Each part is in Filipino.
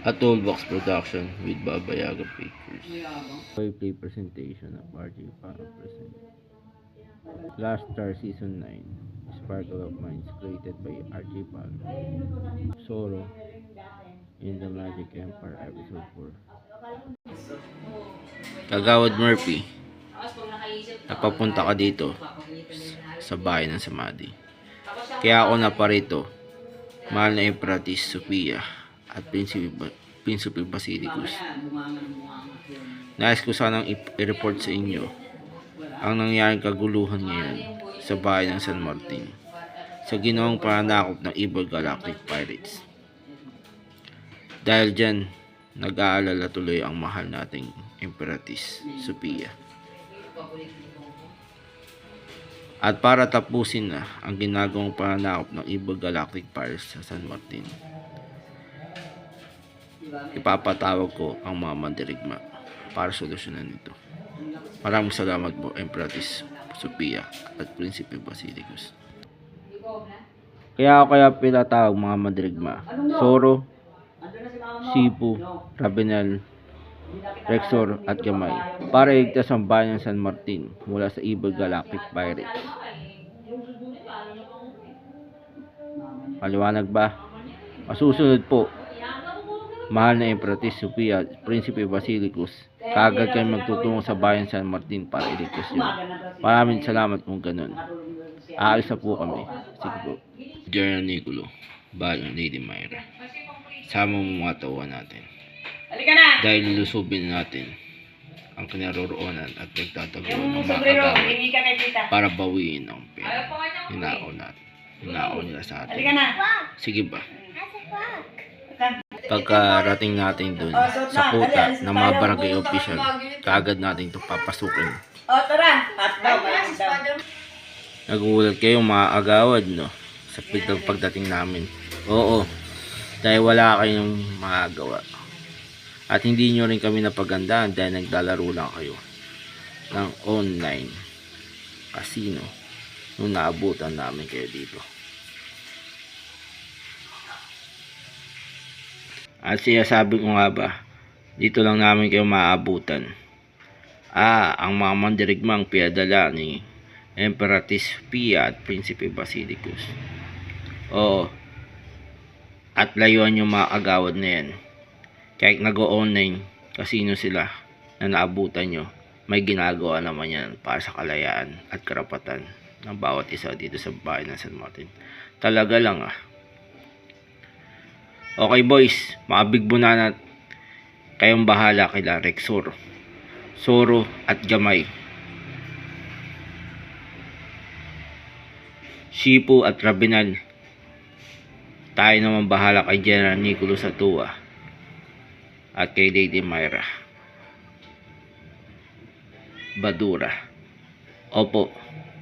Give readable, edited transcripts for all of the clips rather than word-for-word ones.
A toolbox production with Baba Yaga Pictures. Play presentation of RJ Para present. Last Star Season 9. Sparkle of Minds created by RJ Para. Solo in the Magic Empire Episode 4. Kagawad Murphy, napapunta ka dito sa bahay ng Samadhi. Kaya ako naparito, mahal na Empress Sophia at Prinsipe Basilicus. Nais ko sanang i-report sa inyo ang nangyaring kaguluhan ngayon sa bahay ng San Martin sa ginawang pananakop ng Evil Galactic Pirates. Dahil dyan, nag-aalala tuloy ang mahal nating Empress Sophia. At para tapusin na ang ginagawang pananakop ng Evil Galactic Pirates sa San Martin, ipapatawag ko ang mga mandirigma para solusyonan ito. Maraming salamat po, Empress Sophia at Prinsipe Basilicus. Kaya pinatawag mga mandirigma, Zoro, Sipu, Ravenel, Rexor at Gamay para iligtas ang bayan ng San Martin mula sa Evil Galactic Pirates. Maliwanag ba? Masusunod po, mahal na Empress Sophia at Prinsipe Basilicus, kaagad kayo magtutungo sa bayan San Martin para iligtas yun. Maraming salamat kung ganun. Aalis na po kami. Sige po. General Nicolo, bayan Lady Myra. Sama mo mga tauhan natin. Dahil lulusubin natin ang kinaroroonan at nagtataguan ng mga kagawad para bawiin ang pera. Hinao nila sa atin. Sige ba? Pagkarating natin dun sa kuta ng mga barangay official, kaagad natin ito papasukin. Nagugulat kayong mga agawad, no? Sa pagdating namin. Oo, dahil wala kayong magagawa. At hindi nyo rin kami napagandaan dahil naglalaro lang kayo ng online casino nung naabutan namin kayo dito. At sinasabi ko nga ba, dito lang namin kayo maaabutan. Ang mga mandirigmang pinadala ni Empress Sophia at Prinsipe Basilicus. Oo, at layuan yung mga agawad na yan. Kahit nag-online casino sila na naabutan nyo, may ginagawa naman yan para sa kalayaan at karapatan ng bawat isa dito sa bahay ng San Martin. Talaga lang Okay boys, mga big banana, kayong bahala kila Rexor, Zoro at Gamay, Sipu at Ravenel. Tayo naman bahala kay General Nicolo Satua at kay Lady Myra Badura. Opo,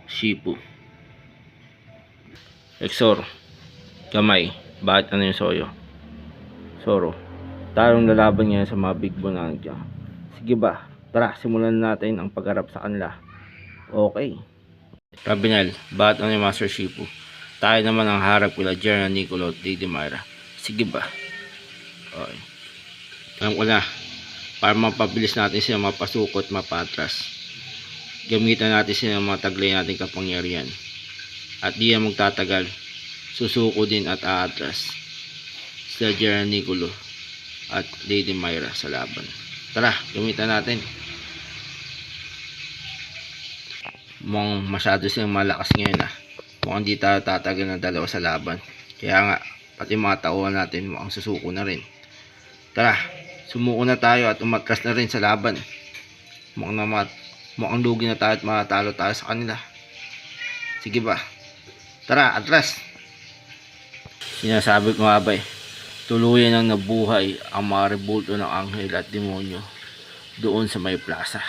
Sipu. Rexor, Gamay, bakit ano yung soyo? Zoro, tayong lalaban ngayon sa mga big bonanza. Sige ba, tara simulan natin ang pagharap sa kanila. Okay. Ravenel, bakit ano yung Master Sipu? Tayo naman ang harap kila General Nicolo at Lady Myra. Sige ba? Okay. Alam ko na, para mapabilis natin sila mapasuko at mapatras, gamitan natin sila mga taglay natin kapangyarihan. At di na magtatagal, susuko din at aatras sila General Nicolo at Lady Myra sa laban. Tara, gamitan natin. Mukhang masyado silang malakas ngayon Mukhang di tayo tatagal ng dalawa sa laban. Kaya nga, pati mga tauhan natin mukhang susuko na rin. Tara, sumuko na tayo at umatras na rin sa laban. Mukhang lugi na tayo at matalo tayo sa kanila. Sige ba? Tara, atras! Sinasabi ko nga ba tuluyan ang nabuhay ang mga rebulto ng anghel at demonyo doon sa may plaza.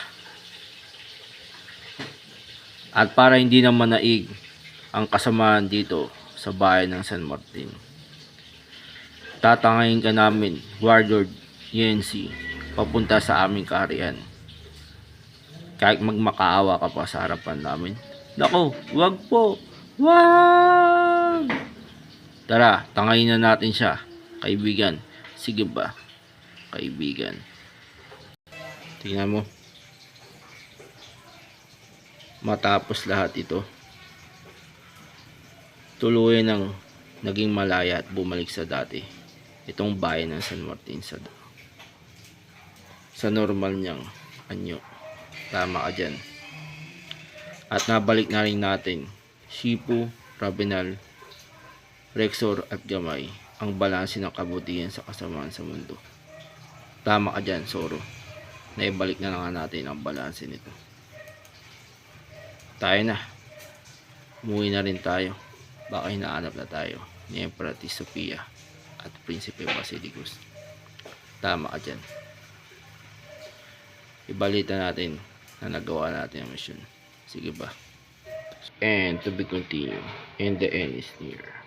At para hindi na manaig ang kasamaan dito sa bayan ng San Martin, tatangayin ka namin, Warlord Yensi, papunta sa aming kaharian. Kahit magmakaawa ka pa sa harapan namin. Nako, wag po! Wag! Tara, tangayin na natin siya, kaibigan. Sige ba? kaibigan. Tingnan mo. Matapos lahat ito, tuluyan ng naging malaya at bumalik sa dati itong bayan ng San Martin sa normal niyang anyo. Tama ka dyan. At nabalik na rin natin Sipu, Ravenal, Rexor at Gamay ang balanse ng kabutihan sa kasamaan sa mundo. Tama ka dyan, Zoro. Naibalik na nga natin ang balanse nito. Tayo na. Umuwi na rin tayo. Baka hinahanap na tayo ni Emperatriz Sophia at Prinsipe Basilicus. Tama ka dyan. Ibalita natin na nagawa natin ang mission. Sige ba? And to be continued. And the end is near.